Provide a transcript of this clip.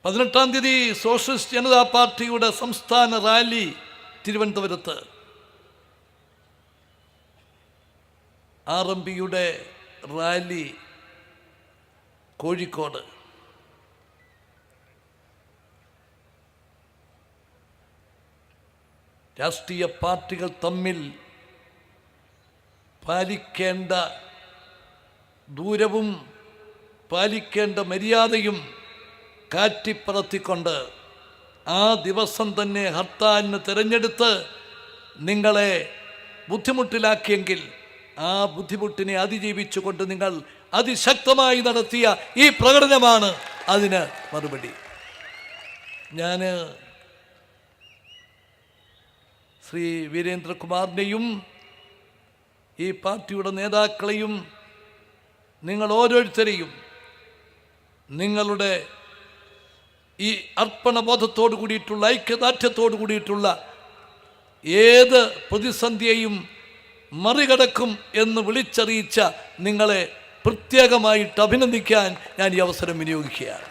18-ാം തീയതി സോഷ്യലിസ്റ്റ് ജനതാ പാർട്ടിയുടെ സംസ്ഥാന റാലി തിരുവനന്തപുരത്ത്, RMPയുടെ റാലി കോഴിക്കോട്. രാഷ്ട്രീയ പാർട്ടികൾ തമ്മിൽ പാലിക്കേണ്ട ദൂരവും പാലിക്കേണ്ട മര്യാദയും കാറ്റിപ്പറത്തിക്കൊണ്ട് ആ ദിവസം തന്നെ ഹർത്താലിന് തിരഞ്ഞെടുത്ത് നിങ്ങളെ ബുദ്ധിമുട്ടിലാക്കിയെങ്കിൽ ആ ബുദ്ധിമുട്ടിനെ അതിജീവിച്ചുകൊണ്ട് നിങ്ങൾ അതിശക്തമായി നടത്തിയ ഈ പ്രകടനമാണ് അതിന് മറുപടി. ഞാൻ ശ്രീ വീരേന്ദ്രകുമാറിനെയും ഈ പാർട്ടിയുടെ നേതാക്കളെയും നിങ്ങൾ ഓരോരുത്തരെയും നിങ്ങളുടെ ഈ അർപ്പണബോധത്തോടു കൂടിയിട്ടുള്ള ഐക്യദാർഢ്യത്തോടു കൂടിയിട്ടുള്ള ഏത് പ്രതിസന്ധിയെയും മറികടക്കും എന്ന് വിളിച്ചറിയിച്ച നിങ്ങളെ പ്രത്യേകമായിട്ട് അഭിനന്ദിക്കാൻ ഞാൻ ഈ അവസരം വിനിയോഗിക്കുകയാണ്.